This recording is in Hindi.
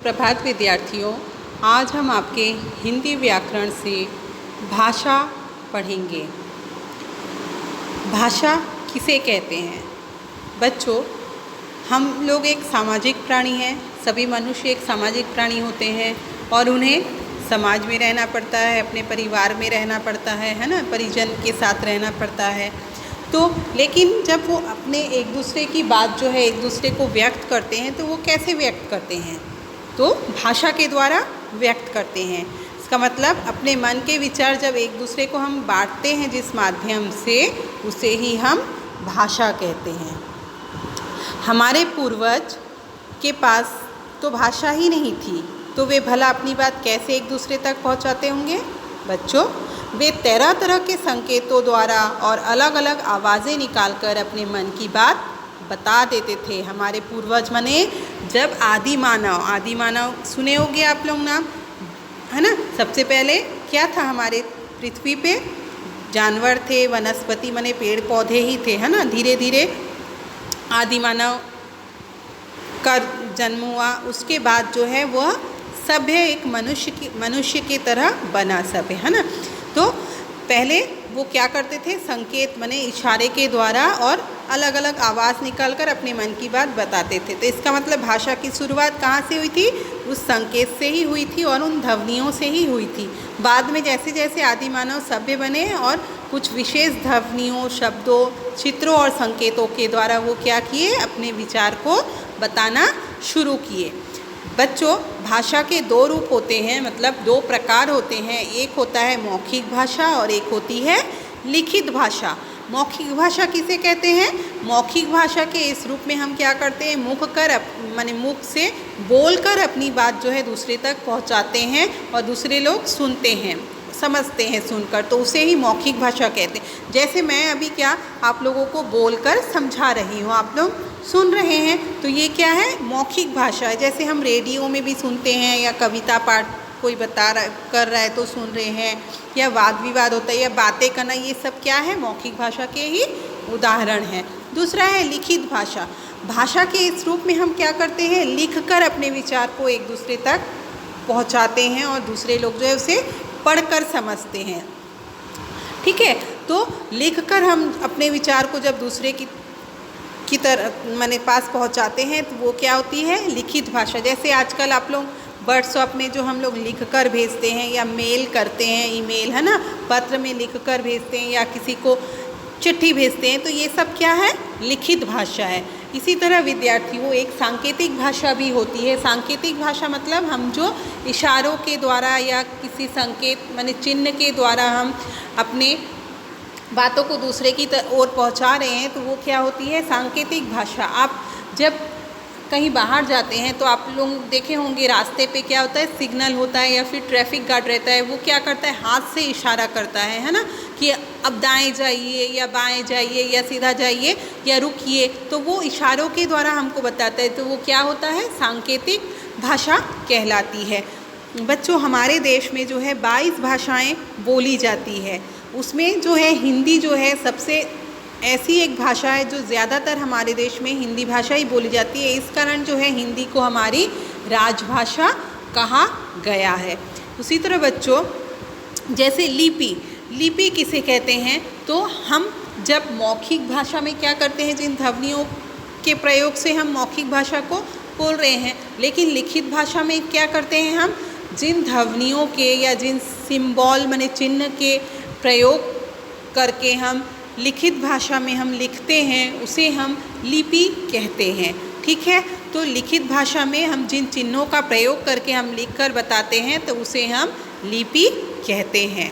प्रभात विद्यार्थियों, आज हम आपके हिंदी व्याकरण से भाषा पढ़ेंगे। भाषा किसे कहते हैं? बच्चों, हम लोग एक सामाजिक प्राणी हैं। सभी मनुष्य एक सामाजिक प्राणी होते हैं और उन्हें समाज में रहना पड़ता है, अपने परिवार में रहना पड़ता है ना, परिजन के साथ रहना पड़ता है। तो लेकिन जब वो अपने एक दूसरे की बात जो है एक दूसरे को व्यक्त करते हैं तो वो कैसे व्यक्त करते हैं? तो भाषा के द्वारा व्यक्त करते हैं। इसका मतलब अपने मन के विचार जब एक दूसरे को हम बांटते हैं जिस माध्यम से, उसे ही हम भाषा कहते हैं। हमारे पूर्वज के पास तो भाषा ही नहीं थी, तो वे भला अपनी बात कैसे एक दूसरे तक पहुंचाते होंगे? बच्चों, वे तरह तरह के संकेतों द्वारा और अलग अलग आवाज़ें निकालकर अपने मन की बात बता देते थे। हमारे पूर्वज माने जब आदि मानव सुने होंगे आप लोग नाम, है ना। सबसे पहले क्या था हमारे पृथ्वी पे? जानवर थे, वनस्पति माने पेड़ पौधे ही थे, है ना। धीरे धीरे आदि मानव का जन्म हुआ। उसके बाद जो है वह सभ्य एक मनुष्य की तरह बना सभ्य, है ना। तो पहले वो क्या करते थे? संकेत माने इशारे के द्वारा और अलग अलग आवाज़ निकालकर अपने मन की बात बताते थे। तो इसका मतलब भाषा की शुरुआत कहाँ से हुई थी? उस संकेत से ही हुई थी और उन ध्वनियों से ही हुई थी। बाद में जैसे जैसे आदि मानव सभ्य बने और कुछ विशेष ध्वनियों, शब्दों, चित्रों और संकेतों के द्वारा वो क्या किए? अपने विचार को बताना शुरू किए। बच्चों, भाषा के दो रूप होते हैं, मतलब दो प्रकार होते हैं। एक होता है मौखिक भाषा और एक होती है लिखित भाषा। मौखिक भाषा किसे कहते हैं? मौखिक भाषा के इस रूप में हम क्या करते हैं? मुख से बोलकर अपनी बात जो है दूसरे तक पहुंचाते हैं और दूसरे लोग सुनते हैं, समझते हैं सुनकर, तो उसे ही मौखिक भाषा कहते हैं। जैसे मैं अभी क्या आप लोगों को बोलकर समझा रही हूँ, आप लोग सुन रहे हैं, तो ये क्या है? मौखिक भाषा है। जैसे हम रेडियो में भी सुनते हैं या कविता पाठ कोई कर रहा है तो सुन रहे हैं, या वाद विवाद होता है या बातें करना, ये सब क्या है? मौखिक भाषा के ही उदाहरण हैं। दूसरा है लिखित भाषा। भाषा के इस रूप में हम क्या करते हैं? लिखकर अपने विचार को एक दूसरे तक पहुंचाते हैं और दूसरे लोग जो है उसे पढ़कर समझते हैं। ठीक है, तो लिखकर हम अपने विचार को जब दूसरे की तरह माने पास पहुंचाते हैं तो वो क्या होती है? लिखित भाषा। जैसे आजकल आप लोग व्हाट्सएप में जो हम लोग लिख कर भेजते हैं या मेल करते हैं, ईमेल, है ना, पत्र में लिख कर भेजते हैं या किसी को चिट्ठी भेजते हैं, तो ये सब क्या है? लिखित भाषा है। इसी तरह विद्यार्थियों, एक सांकेतिक भाषा भी होती है। सांकेतिक भाषा मतलब हम जो इशारों के द्वारा या किसी संकेत माने चिन्ह के द्वारा हम अपने बातों को दूसरे की ओर पहुंचा रहे हैं, तो वो क्या होती है? सांकेतिक भाषा। आप जब कहीं बाहर जाते हैं तो आप लोग देखे होंगे रास्ते पे क्या होता है? सिग्नल होता है या फिर ट्रैफिक गार्ड रहता है, वो क्या करता है? हाथ से इशारा करता है ना, कि अब दाएं जाइए या बाएं जाइए या सीधा जाइए या रुकिए। तो वो इशारों के द्वारा हमको बताता है, तो वो क्या होता है? सांकेतिक भाषा कहलाती है। बच्चों, हमारे देश में जो है 22 भाषाएँ बोली जाती है। उसमें जो है हिंदी जो है सबसे ऐसी एक भाषा है जो ज़्यादातर हमारे देश में हिंदी भाषा ही बोली जाती है। इस कारण जो है हिंदी को हमारी राजभाषा कहा गया है। उसी तरह बच्चों, जैसे लिपि किसे कहते हैं? तो हम जब मौखिक भाषा में क्या करते हैं? जिन ध्वनियों के प्रयोग से हम मौखिक भाषा को बोल रहे हैं, लेकिन लिखित भाषा में क्या करते हैं? हम जिन ध्वनियों के या जिन सिंबल माने चिन्ह के प्रयोग करके हम लिखित भाषा में हम लिखते हैं, उसे हम लिपि कहते हैं। ठीक है, तो लिखित भाषा में हम जिन चिन्हों का प्रयोग करके हम लिखकर बताते हैं तो उसे हम लिपि कहते हैं।